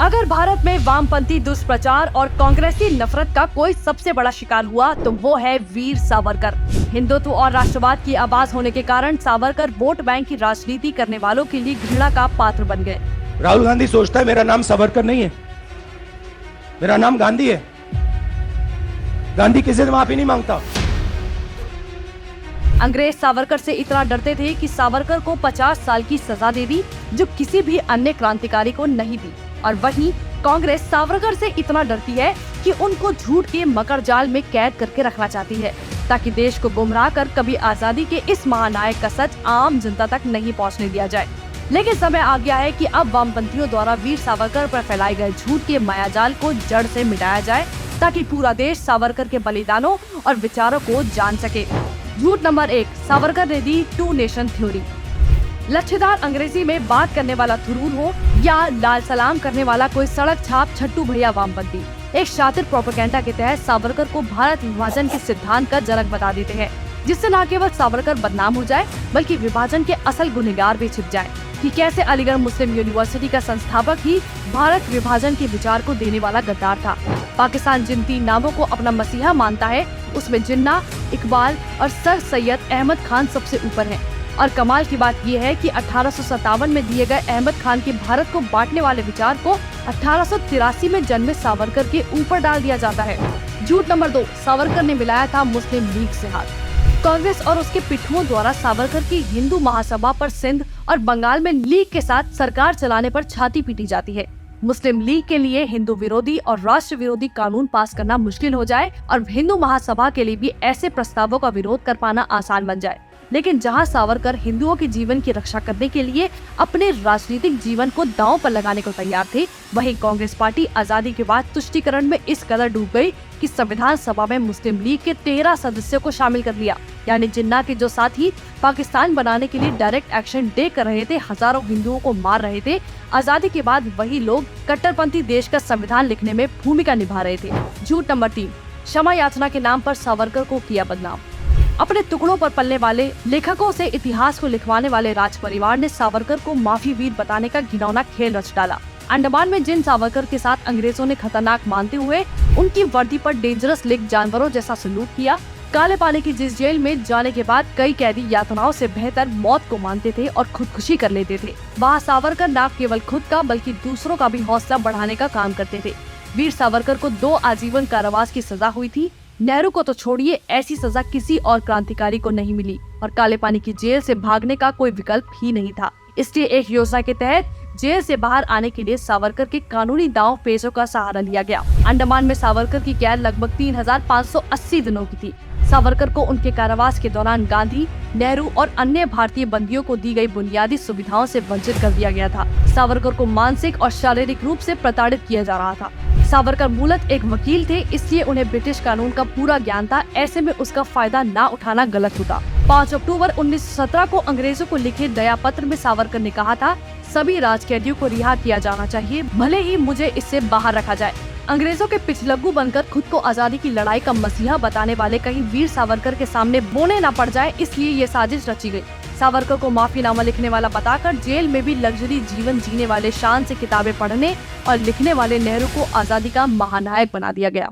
अगर भारत में वामपंथी दुष्प्रचार और कांग्रेसी नफरत का कोई सबसे बड़ा शिकार हुआ तो वो है वीर सावरकर। हिंदुत्व और राष्ट्रवाद की आवाज होने के कारण सावरकर वोट बैंक की राजनीति करने वालों के लिए घृणा का पात्र बन गए। राहुल गांधी सोचता है मेरा नाम सावरकर नहीं है, मेरा नाम गांधी है। गांधी किसी से माफी नहीं मांगता। अंग्रेज सावरकर से इतना डरते थे कि सावरकर को 50 साल की सजा दे दी, जो किसी भी अन्य क्रांतिकारी को नहीं दी। और वहीं कांग्रेस सावरकर से इतना डरती है कि उनको झूठ के मकर जाल में कैद करके रखना चाहती है, ताकि देश को गुमराह कर कभी आजादी के इस महानायक का सच आम जनता तक नहीं पहुंचने दिया जाए। लेकिन समय आ गया है कि अब वामपंथियों द्वारा वीर सावरकर पर फैलाए गए झूठ के मायाजाल को जड़ से मिटाया जाए, ताकि पूरा देश सावरकर के बलिदानों और विचारों को जान सके। झूठ नंबर 1, सावरकर ने दी टू नेशन थ्योरी। लच्छेदार अंग्रेजी में बात करने वाला थुरूर हो या लाल सलाम करने वाला कोई सड़क छाप छट्टू भैया वामपंथी एक शातिर प्रोपेगेंडा के तहत सावरकर को भारत विभाजन के सिद्धांत का जनक बता देते हैं, जिससे न केवल सावरकर बदनाम हो जाए बल्कि विभाजन के असल गुनहगार भी छिप जाए कि कैसे अलीगढ़ मुस्लिम यूनिवर्सिटी का संस्थापक ही भारत विभाजन के विचार को देने वाला गद्दार था। पाकिस्तान जिन 3 नामों को अपना मसीहा मानता है, उसमें जिन्ना, इकबाल और सर सैयद अहमद खान सबसे ऊपर हैं। और कमाल की बात यह है कि 1857 में दिए गए अहमद खान के भारत को बांटने वाले विचार को 1883 में जन्मे सावरकर के ऊपर डाल दिया जाता है। झूठ नंबर 2, सावरकर ने मिलाया था मुस्लिम लीग से हाथ। कांग्रेस और उसके पिट्ठुओं द्वारा सावरकर की हिंदू महासभा पर सिंध और बंगाल में लीग के साथ सरकार चलाने पर छाती पीटी जाती है। मुस्लिम लीग के लिए हिंदू विरोधी और राष्ट्र विरोधी कानून पास करना मुश्किल हो जाए और हिंदू महासभा के लिए भी ऐसे प्रस्तावों का विरोध कर पाना आसान बन जाए। लेकिन जहां सावरकर हिंदुओं के जीवन की रक्षा करने के लिए अपने राजनीतिक जीवन को दांव पर लगाने को तैयार थे, वहीं कांग्रेस पार्टी आजादी के बाद तुष्टीकरण में इस कदर डूब गई कि संविधान सभा में मुस्लिम लीग के 13 सदस्यों को शामिल कर लिया। यानी जिन्ना के जो साथी पाकिस्तान बनाने के लिए डायरेक्ट एक्शन डे कर रहे थे, हजारों हिंदुओं को मार रहे थे, आजादी के बाद वही लोग कट्टरपंथी देश का संविधान लिखने में भूमिका निभा रहे थे। झूठ नंबर 3, क्षमा याचना के नाम पर सावरकर को किया बदनाम। अपने टुकड़ों पर पलने वाले लेखकों से इतिहास को लिखवाने वाले राज परिवार ने सावरकर को माफी वीर बताने का घिनौना खेल रच डाला। अंडमान में जिन सावरकर के साथ अंग्रेजों ने खतरनाक मानते हुए उनकी वर्दी पर डेंजरस लिख जानवरों जैसा सलूक किया, काले पानी की जिस जेल में जाने के बाद कई कैदी यातनाओं से बेहतर मौत को मानते थे और खुदकुशी कर लेते थे, वहाँ सावरकर न केवल खुद का बल्कि दूसरों का भी हौसला बढ़ाने का काम करते थे। वीर सावरकर को 2 आजीवन कारावास की सजा हुई थी। नेहरू को तो छोड़िए, ऐसी सजा किसी और क्रांतिकारी को नहीं मिली और काले पानी की जेल से भागने का कोई विकल्प ही नहीं था। इसलिए एक योजना के तहत जेल से बाहर आने के लिए सावरकर के कानूनी दांव पेचों का सहारा लिया गया। अंडमान में सावरकर की कैद लगभग 3580 दिनों की थी। सावरकर को उनके कारावास के दौरान गांधी, नेहरू और अन्य भारतीय बंदियों को दी गई बुनियादी सुविधाओं से वंचित कर दिया गया था। सावरकर को मानसिक और शारीरिक रूप से प्रताड़ित किया जा रहा था। सावरकर मूलतः एक वकील थे, इसलिए उन्हें ब्रिटिश कानून का पूरा ज्ञान था। ऐसे में उसका फायदा न उठाना गलत होता। 5 अक्टूबर 1917 को अंग्रेजों को लिखे दया पत्र में सावरकर ने कहा था, सभी राजकैदियों को रिहा किया जाना चाहिए, भले ही मुझे इससे बाहर रखा जाए। अंग्रेजों के पिछलग्गू बनकर खुद को आजादी की लड़ाई का मसीहा बताने वाले कहीं वीर सावरकर के सामने बोने न पड़ जाए, इसलिए ये साजिश रची गई। सावरकर को माफीनामा लिखने वाला बताकर जेल में भी लग्जरी जीवन जीने वाले, शान से किताबें पढ़ने और लिखने वाले नेहरू को आजादी का महानायक बना दिया गया।